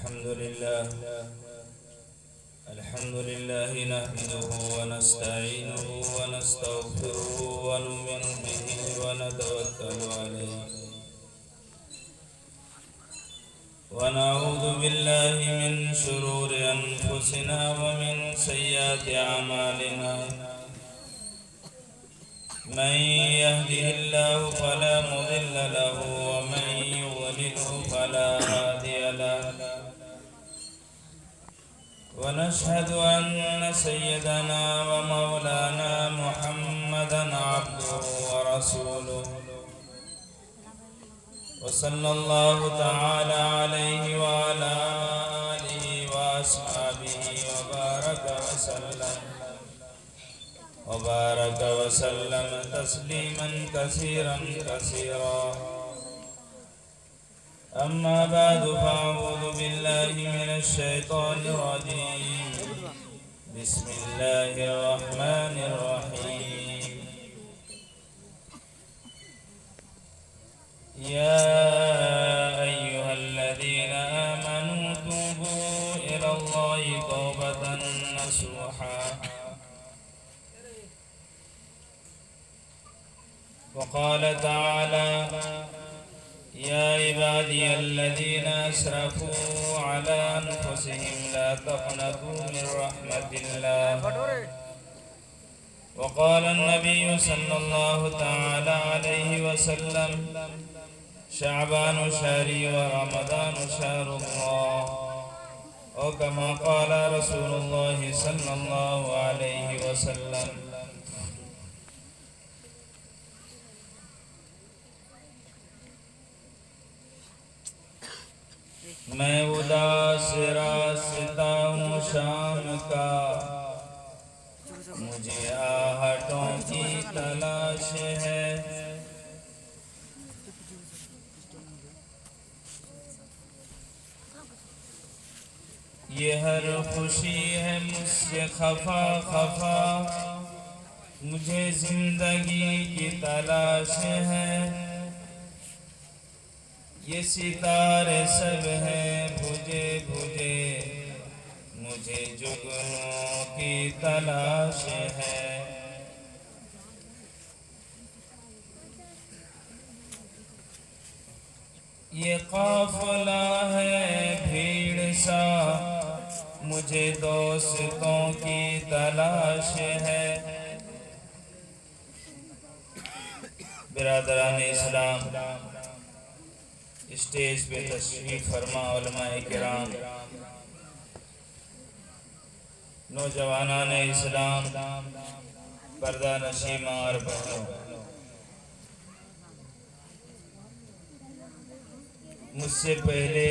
الحمد لله نحمده ونستعينه ونستغفره ونؤمن به ونتوكل عليه ونعوذ بالله من شرور أنفسنا ومن سيئات أعمالنا من يهده الله فلا مضل له ومن يضلله فلا هادي له ونشهد أن سيدنا ومولانا محمدا عبده ورسوله وصلى الله تعالى عليه وعلى آله وأصحابه وبارك وسلم تسليما كثيرا كثيرا. أما بعد فأعوذ بالله من الشيطان الرجيم. بسم الله الرحمن الرحيم. يا أيها الذين آمنوا توبوا إلى الله توبة نصوحا. وقال تعالى يا عبادي الذين أسرفوا على أنفسهم لا تقنطوا من رحمة الله. وقال النبي صلى الله تعالى عليه وسلم شعبان شهري ورمضان شهر الله. أو كما قال رسول الله صلى الله عليه وسلم. میں اداس راستہ ہوں شام کا، مجھے آہٹوں کی تلاش ہے. یہ ہر خوشی ہے مجھ سے خفا خفا، مجھے زندگی کی تلاش ہے. یہ ستارے سب ہیں بجھے بجھے، مجھے جگنوں کی تلاش ہے. یہ قافلہ ہے بھیڑ سا، مجھے دوستوں کی تلاش ہے. برادران اسلام، اسٹیج پہ تشریف فرما علماء کرام، نوجوانان اسلام، پردہ نشی ماں اور بہنوں، مجھ سے پہلے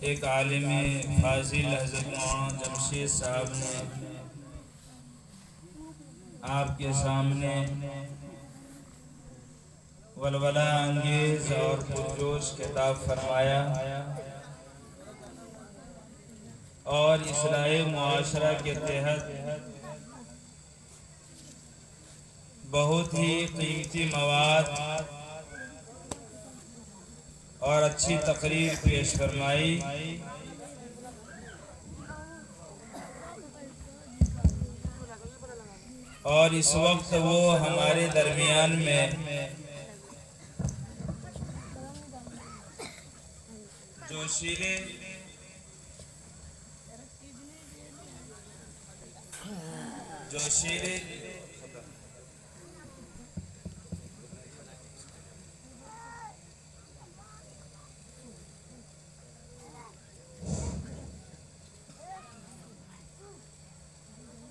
ایک عالم فاضل حضرت مولانا جمشید صاحب نے آپ کے سامنے ولولہ انگیز اور پرجوش خطاب فرمایا اور اصلاح معاشرہ کے تحت بہت ہی قیمتی مواد اور اچھی تقریر پیش فرمائی. اور اس وقت وہ ہمارے درمیان میں جوشیلے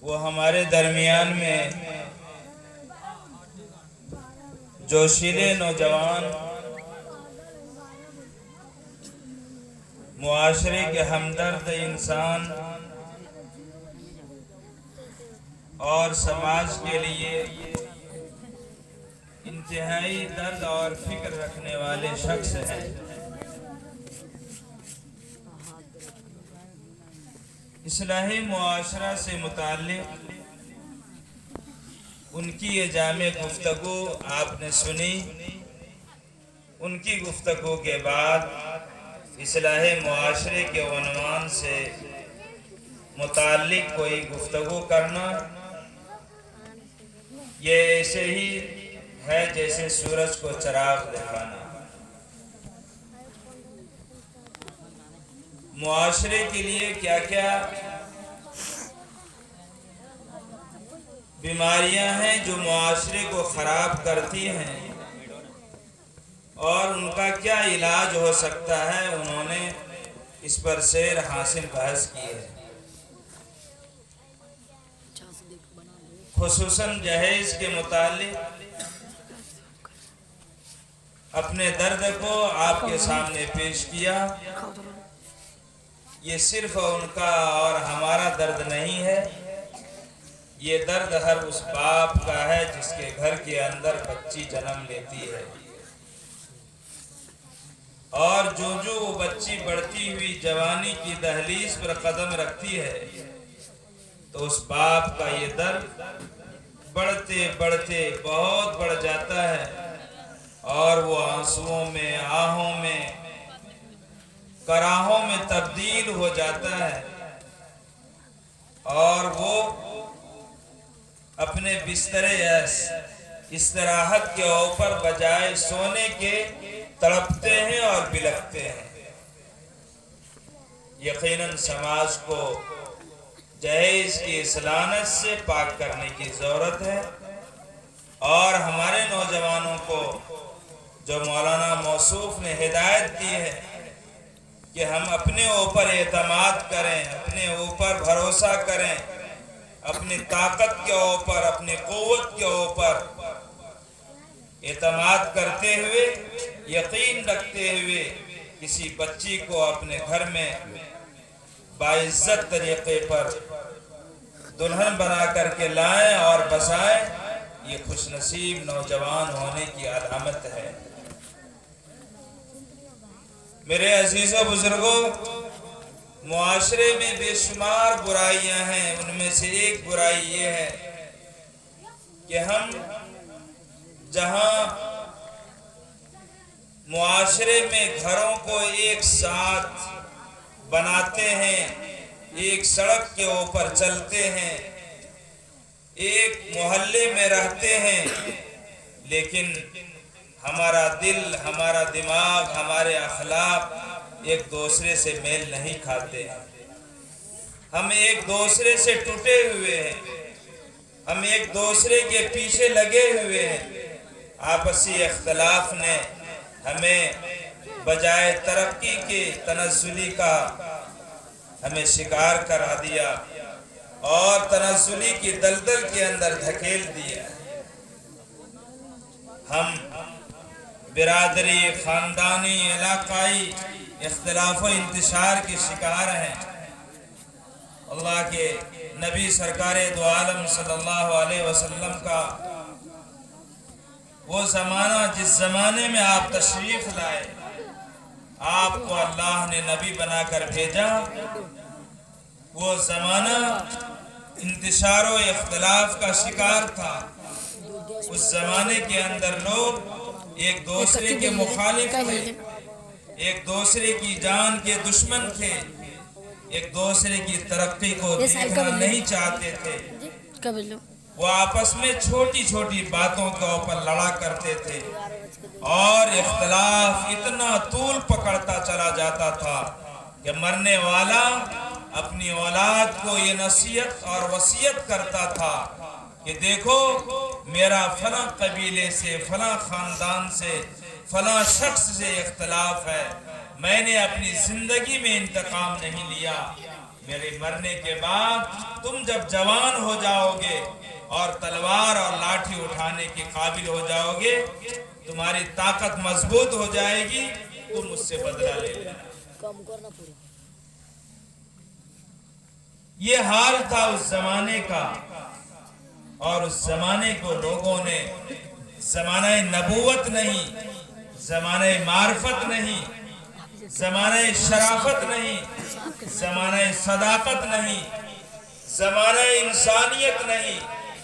وہ ہمارے درمیان میں جوشیلے نوجوان، معاشرے کے ہمدرد انسان اور سماج کے لیے انتہائی درد اور فکر رکھنے والے شخص ہیں. اصلاح معاشرہ سے متعلق ان کی یہ جامع گفتگو آپ نے سنی. ان کی گفتگو کے بعد اصلاح معاشرے کے عنوان سے متعلق کوئی گفتگو کرنا یہ ایسے ہی ہے جیسے سورج کو چراغ دکھانا۔ معاشرے کے لیے کیا کیا بیماریاں ہیں جو معاشرے کو خراب کرتی ہیں اور ان کا کیا علاج ہو سکتا ہے، انہوں نے اس پر سیر حاصل بحث کی ہے۔ خصوصاً جہیز کے متعلق اپنے درد کو آپ کے سامنے پیش کیا۔ یہ صرف ان کا اور ہمارا درد نہیں ہے، یہ درد ہر اس باپ کا ہے جس کے گھر کے اندر بچی جنم لیتی ہے، اور جو وہ بچی بڑھتی ہوئی جوانی کی دہلیز پر قدم رکھتی ہے تو اس باپ کا یہ درد بڑھتے بڑھتے بہت بڑھ جاتا ہے، اور وہ آنسوؤں میں، آہوں میں، کراہوں میں تبدیل ہو جاتا ہے، اور وہ اپنے بستر استراحت کے اوپر بجائے سونے کے تڑپتے ہیں اور بلکتے ہیں۔ یقیناً سماج کو جہیز کی اس لعنت سے پاک کرنے کی ضرورت ہے، اور ہمارے نوجوانوں کو جو مولانا موصوف نے ہدایت دی ہے کہ ہم اپنے اوپر اعتماد کریں، اپنے اوپر بھروسہ کریں، اپنی طاقت کے اوپر، اپنی قوت کے اوپر اعتماد کرتے ہوئے، یقین رکھتے ہوئے کسی بچی کو اپنے گھر میں باعزت طریقے پر دلہن بنا کر کے لائیں اور بسائیں، یہ خوش نصیب نوجوان ہونے کی علامت ہے۔ میرے عزیز و بزرگوں، معاشرے میں بے شمار برائیاں ہیں، ان میں سے ایک برائی یہ ہے کہ ہم جہاں معاشرے میں گھروں کو ایک ساتھ بناتے ہیں، ایک سڑک کے اوپر چلتے ہیں، ایک محلے میں رہتے ہیں، لیکن ہمارا دل، ہمارا دماغ، ہمارے اخلاق ایک دوسرے سے میل نہیں کھاتے ہیں۔ ہم ایک دوسرے سے ٹوٹے ہوئے ہیں، ہم ایک دوسرے کے پیچھے لگے ہوئے ہیں۔ آپسی اختلاف نے ہمیں بجائے ترقی کے تنزلی کا ہمیں شکار کرا دیا اور تنزلی کی دلدل کے اندر دھکیل دیا۔ ہم برادری، خاندانی، علاقائی اختلاف و انتشار کے شکار ہیں۔ اللہ کے نبی سرکار دو عالم صلی اللہ علیہ وسلم کا وہ زمانہ جس زمانے میں آپ تشریف لائے، آپ کو اللہ نے نبی بنا کر بھیجا، وہ زمانہ انتشار و اختلاف کا شکار تھا۔ اس زمانے کے اندر لوگ ایک دوسرے کے مخالف تھے، ایک دوسرے کی جان کے دشمن تھے، ایک دوسرے کی ترقی کو دیکھنا نہیں چاہتے تھے۔ وہ آپس میں چھوٹی چھوٹی باتوں کے اوپر لڑا کرتے تھے، اور اختلاف اتنا طول پکڑتا چلا جاتا تھا کہ مرنے والا اپنی اولاد کو یہ نصیحت اور وصیت کرتا تھا کہ دیکھو، میرا فلاں قبیلے سے، فلاں خاندان سے، فلاں شخص سے اختلاف ہے، میں نے اپنی زندگی میں انتقام نہیں لیا، میرے مرنے کے بعد تم جب جوان ہو جاؤ گے اور تلوار اور لاٹھی اٹھانے کے قابل ہو جاؤ گے، تمہاری طاقت مضبوط ہو جائے گی، تم اس سے بدلہ لے لینا۔ یہ حال تھا اس زمانے کا، اور اس زمانے کو لوگوں نے زمانہ نبوت نہیں، زمانہ معرفت نہیں، زمانہ شرافت نہیں، زمانہ صداقت نہیں، زمانہ انسانیت نہیں،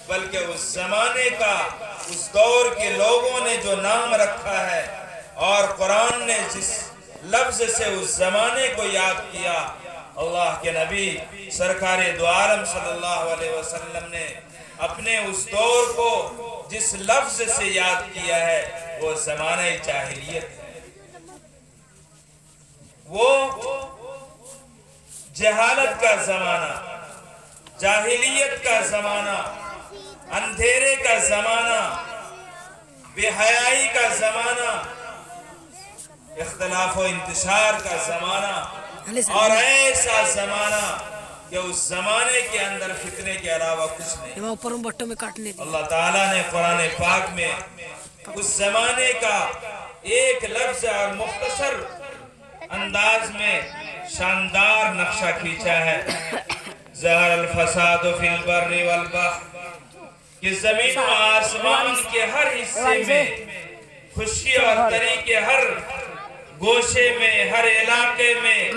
بلکہ اس زمانے کا، اس دور کے لوگوں نے جو نام رکھا ہے اور قرآن نے جس لفظ سے اس زمانے کو یاد کیا، اللہ کے نبی سرکار دو عالم صلی اللہ علیہ وسلم نے اپنے اس دور کو جس لفظ سے یاد کیا ہے وہ زمانہ جاہلیت ہے، وہ جہالت کا زمانہ، جاہلیت کا زمانہ، اندھیرے کا زمانہ، بے حیائی کا زمانہ، اختلاف و انتشار کا زمانہ، اور ایسا زمانہ کہ اس زمانے کے اندر فتنے کے علاوہ کچھ نہیں۔ اللہ تعالیٰ نے قرآن پاک میں اس زمانے کا ایک لفظ اور مختصر انداز میں شاندار نقشہ کھینچا ہے، ظہر الفساد فی البر والبحر، کہ زمین و آسمان کے ہر حصے میں، خوشی اور تری کے ہر گوشے میں، ہر علاقے میں،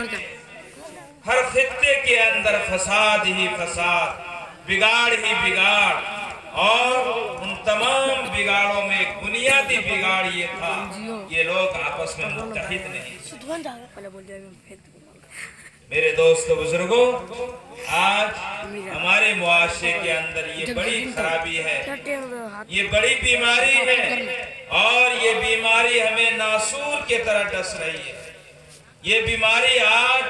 ہر خطے کے اندر فساد ہی فساد، بگاڑ ہی بگاڑ، اور ان تمام بگاڑوں میں ایک بنیادی بگاڑ یہ تھا، یہ لوگ آپس میں متحد نہیں۔ میرے دوست و بزرگوں، آج ہمارے معاشرے کے اندر یہ بڑی خرابی ہے، یہ بڑی بیماری ہے، اور یہ بیماری ہمیں ناسور کی طرح ڈس رہی ہے۔ یہ بیماری آج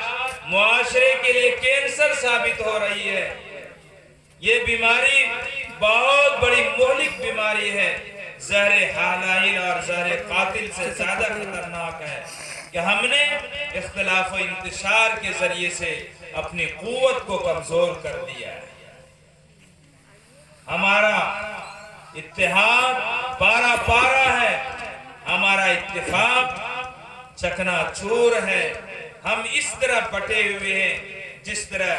معاشرے کے لیے کینسر ثابت ہو رہی ہے۔ یہ بیماری بہت بڑی مہلک بیماری ہے، زہر حالائل اور زہر قاتل سے زیادہ خطرناک ہے کہ ہم نے اختلاف و انتشار کے ذریعے سے اپنی قوت کو کمزور کر دیا ہے۔ ہمارا اتحاد پارا پارا ہے، ہمارا اتفاق چکنا چور ہے، ہم اس طرح بٹے ہوئے ہیں جس طرح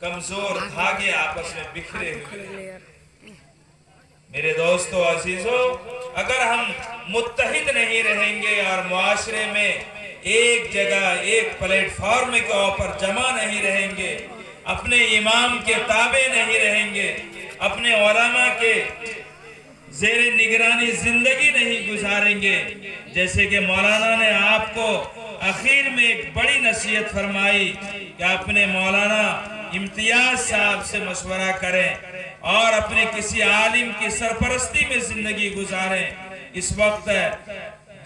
کمزور دھاگے آپس میں بکھرے ہوئے ہیں۔ میرے دوستو عزیزو، اگر ہم متحد نہیں رہیں گے اور معاشرے میں ایک جگہ ایک پلیٹ فارم کے اوپر جمع نہیں رہیں گے، اپنے امام کے تابع نہیں رہیں گے، اپنے علماء کے زیر نگرانی زندگی نہیں گزاریں گے، جیسے کہ مولانا نے آپ کو اخیر میں ایک بڑی نصیحت فرمائی کہ اپنے مولانا امتیاز صاحب سے مشورہ کریں اور اپنے کسی عالم کی سرپرستی میں زندگی گزاریں۔ اس وقت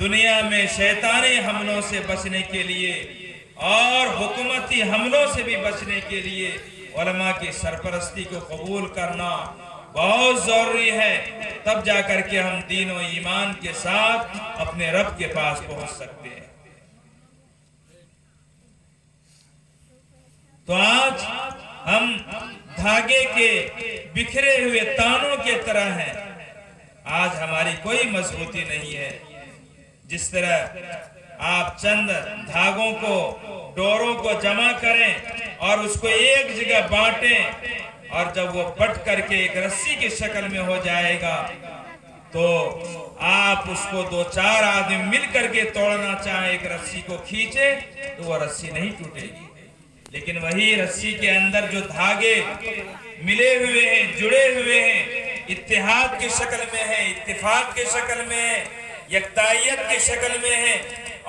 دنیا میں شیطانی حملوں سے بچنے کے لیے اور حکومتی حملوں سے بھی بچنے کے لیے علماء کی سرپرستی کو قبول کرنا بہت ضروری ہے، تب جا کر کے ہم دین و ایمان کے ساتھ اپنے رب کے پاس پہنچ سکتے ہیں۔ تو آج ہم دھاگے کے بکھرے ہوئے تانوں کے طرح ہیں، آج ہماری کوئی مضبوطی نہیں ہے۔ جس طرح آپ چند دھاگوں کو، ڈوروں کو جمع کریں اور اس کو ایک جگہ بانٹیں، اور جب وہ بٹ کر کے ایک رسی کی شکل میں ہو جائے گا تو آپ اس کو دو چار آدمی مل کر کے توڑنا چاہیں، ایک رسی کو کھینچے تو وہ رسی نہیں ٹوٹے گی، لیکن وہی رسی کے اندر جو دھاگے ملے ہوئے ہیں، جڑے ہوئے ہیں، اتحاد کی شکل میں ہیں، اتفاق کی شکل میں ہیں، یکتائیت کی شکل میں ہیں،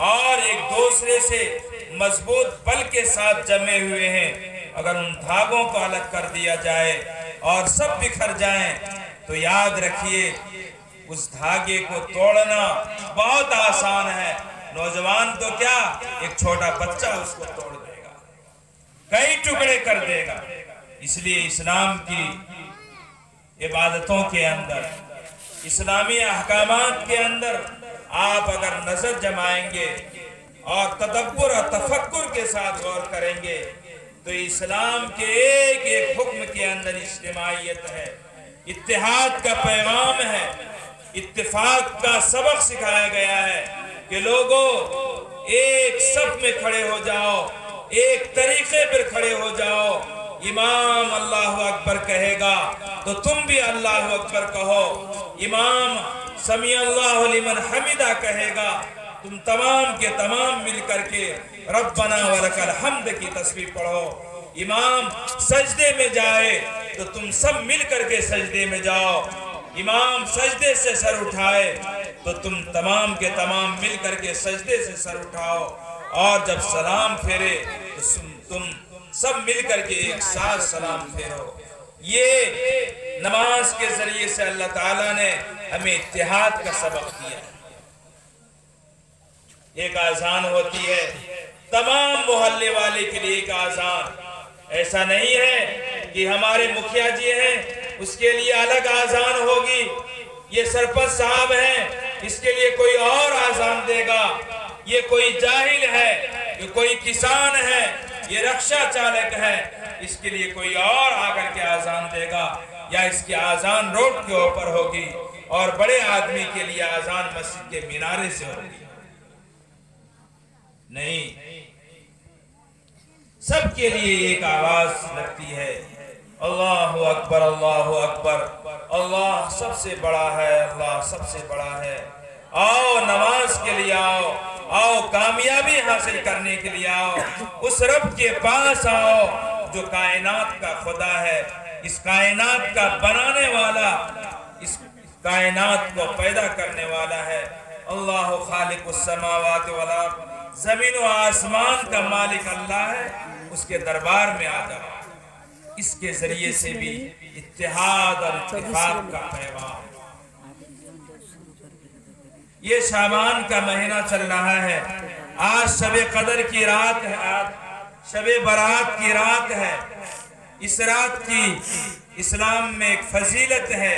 اور ایک دوسرے سے مضبوط بل کے ساتھ جمے ہوئے ہیں، اگر ان دھاگوں کو الگ کر دیا جائے اور سب بکھر جائیں تو یاد رکھیے اس دھاگے کو توڑنا بہت آسان ہے۔ نوجوان تو کیا، ایک چھوٹا بچہ اس کو توڑ دے گا، کئی ٹکڑے کر دے گا۔ اس لیے اسلام کی عبادتوں کے اندر، اسلامی احکامات کے اندر آپ اگر نظر جمائیں گے اور تدبر اور تفکر کے ساتھ غور کریں گے تو اسلام کے ایک ایک حکم کے اندر اجتماعیت ہے، اتحاد کا پیغام ہے، اتفاق کا سبق سکھایا گیا ہے کہ لوگوں ایک صف میں کھڑے ہو جاؤ، ایک طریقے پر کھڑے ہو جاؤ، امام اللہ اکبر کہے گا تو تم بھی اللہ اکبر کہو، امام سمیع اللہ لمن حمدہ کہے گا، تم تمام کے تمام مل کر کے ربنا ولک الحمد کی تسبیح پڑھو، امام سجدے میں جائے تو تم سب مل کر کے سجدے میں جاؤ، امام سجدے سے سر اٹھائے تو تم تمام کے تمام مل کر کے سجدے سے سر اٹھاؤ، اور جب سلام پھیرے تو تم سب مل کر کے ایک ساتھ سلام پھیرو۔ یہ نماز کے ذریعے سے اللہ تعالیٰ نے ہمیں اتحاد کا سبق دیا۔ ایک آذان ہوتی ہے تمام محلے والے کے لیے، ایک آذان، ایسا نہیں ہے کہ ہمارے مکھیا جی ہیں اس کے لیے الگ آذان ہوگی، یہ سرپنچ صاحب ہیں اس کے لیے کوئی اور آذان دے گا، یہ کوئی جاہل ہے، یہ کوئی کسان ہے، یہ رکشہ چالک ہے، اس کے لیے کوئی اور آ کر کے آذان دے گا، یا اس کی آذان روڈ کے اوپر ہوگی، اور بڑے آدمی کے لیے آذان مسجد کے مینارے سے ہوگی۔ نہیں، سب کے لیے ایک آواز لگتی ہے، اللہ اکبر، اللہ اکبر، اللہ سب سے بڑا ہے، اللہ سب سے بڑا ہے۔ آؤ نماز کے لیے آؤ، آؤ کامیابی حاصل کرنے کے لیے آؤ، اس رب کے پاس آؤ جو کائنات کا خدا ہے، اس کائنات کا بنانے والا، اس کائنات کو پیدا کرنے والا ہے۔ اللہ خالق السماوات والارض، زمین و آسمان کا مالک اللہ ہے، اس کے دربار میں آ جاؤ۔ اس کے ذریعے سے بھی اتحاد اور اتفاق کا پیغام۔ یہ شعبان کا مہینہ چل رہا ہے، آج شب قدر کی رات ہے، آج شب برات کی رات ہے۔ اس رات کی اسلام میں ایک فضیلت ہے،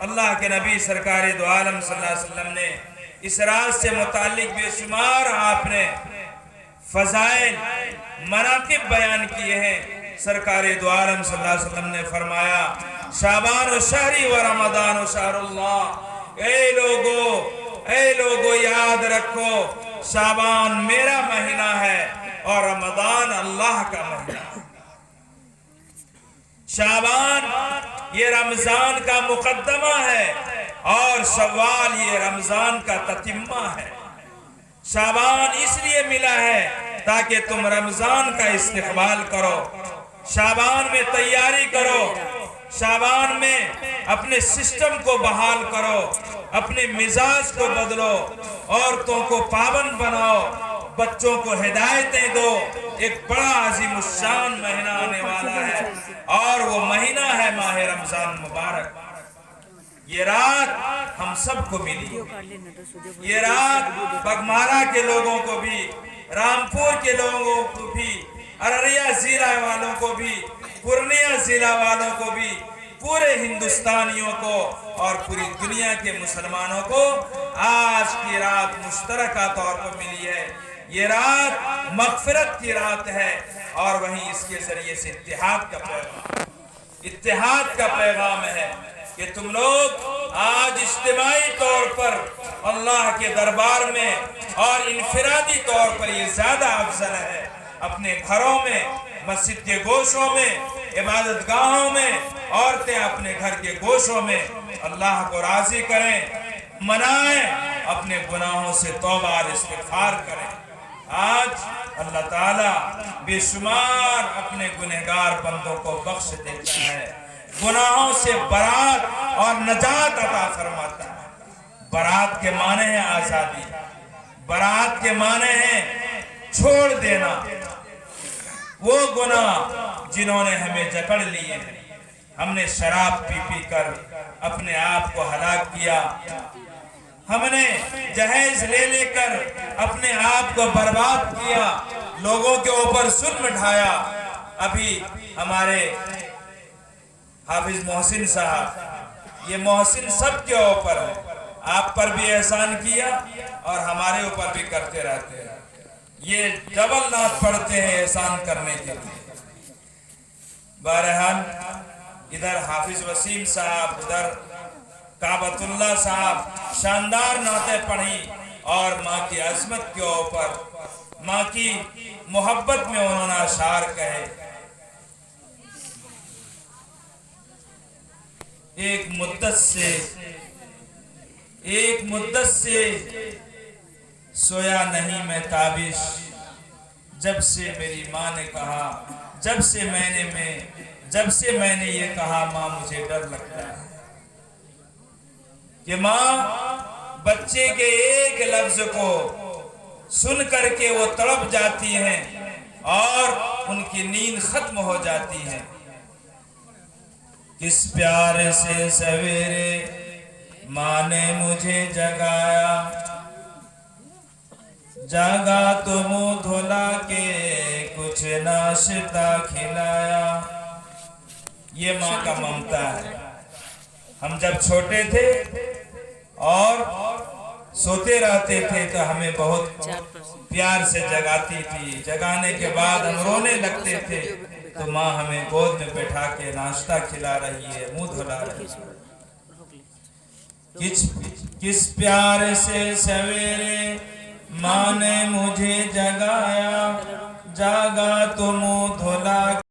اللہ کے نبی سرکار دو عالم صلی اللہ علیہ وسلم نے اس رات سے متعلق بے شمار آپ نے فضائل مناقب بیان کیے ہیں۔ سرکار دو عالم صلی اللہ علیہ وسلم نے فرمایا، شعبان و شہری و رمضان و شہر اللہ، اے لوگو یاد رکھو شعبان میرا مہینہ ہے اور رمضان اللہ کا مہینہ ہے۔ شعبان یہ رمضان کا مقدمہ ہے اور شوال یہ رمضان کا تتمہ ہے۔ شعبان اس لیے ملا ہے تاکہ تم رمضان کا استقبال کرو، شعبان میں تیاری کرو، شعبان میں اپنے سسٹم کو بحال کرو، اپنے مزاج کو بدلو، عورتوں کو پابند بناؤ، بچوں کو ہدایتیں دو۔ ایک بڑا عظیم الشان مہینہ آنے والا ہے اور وہ مہینہ ہے ماہ رمضان مبارک۔ یہ رات ہم سب کو ملی، یہ رات بگمارا کے لوگوں کو بھی، رامپور کے لوگوں کو بھی، ارریہ ضلع والوں کو بھی، پورنیہ ضلع والوں کو بھی، پورے ہندوستانیوں کو اور پوری دنیا کے مسلمانوں کو آج کی رات مشترکہ طور پر ملی ہے۔ یہ رات مغفرت کی رات ہے اور وہیں اس کے ذریعے سے اتحاد کا پیغام ہے کہ تم لوگ آج اجتماعی طور پر اللہ کے دربار میں اور انفرادی طور پر یہ زیادہ افضل ہے، اپنے گھروں میں، مسجد کے گوشوں میں، عبادت گاہوں میں، عورتیں اپنے گھر کے گوشوں میں اللہ کو راضی کریں، منائیں، اپنے گناہوں سے توبہ اور استغفار کریں۔ آج اللہ تعالیٰ بے شمار اپنے گنہگار بندوں کو بخش دیتا ہے، گناہوں سے برات اور نجات عطا فرماتا ہے۔ برات کے معنی ہے آزادی، برات کے معنی ہے چھوڑ دینا وہ گناہ جنہوں نے ہمیں جکڑ لیے ہیں۔ ہم نے شراب پی پی کر اپنے آپ کو ہلاک کیا، ہم نے جہیز لے لے کر اپنے آپ کو برباد کیا، لوگوں کے اوپر ظلم ڈھایا۔ ابھی ہمارے حافظ محسن صاحب، یہ محسن سب کے اوپر ہے، آپ پر بھی احسان کیا اور ہمارے اوپر بھی کرتے رہتے ہیں۔ یہ ڈبل نعت پڑھتے ہیں احسان کرنے کے لیے۔ بہرحال ادھر حافظ وسیم صاحب، ادھر کعبۃ اللہ صاحب شاندار نعتیں پڑھی اور ماں کی عظمت کے اوپر، ماں کی محبت میں انہوں نے اشعار کہے۔ ایک مدت سے سویا نہیں میں تابش، جب سے میری ماں نے کہا، جب سے میں نے یہ کہا ماں مجھے ڈر لگتا ہے، کہ ماں بچے کے ایک لفظ کو سن کر کے وہ تڑپ جاتی ہیں اور ان کی نیند ختم ہو جاتی ہے۔ کس پیار سے سویرے ماں نے مجھے جگایا، جاگا تو منہ دھلا کے کچھ ناشتہ کھلایا۔ یہ ماں کا ممتا ہے۔ ہم جب چھوٹے تھے اور سوتے رہتے تھے تو ہمیں بہت پیار سے جگاتی تھی، جگانے کے بعد ہم رونے لگتے تھے تو ماں ہمیں گود میں بٹھا کے ناشتہ کھلا رہی ہے، منہ دھلا رہی ہے۔ کس پیار سے سویرے ماں نے مجھے جگایا، جاگا تو منہ دھلا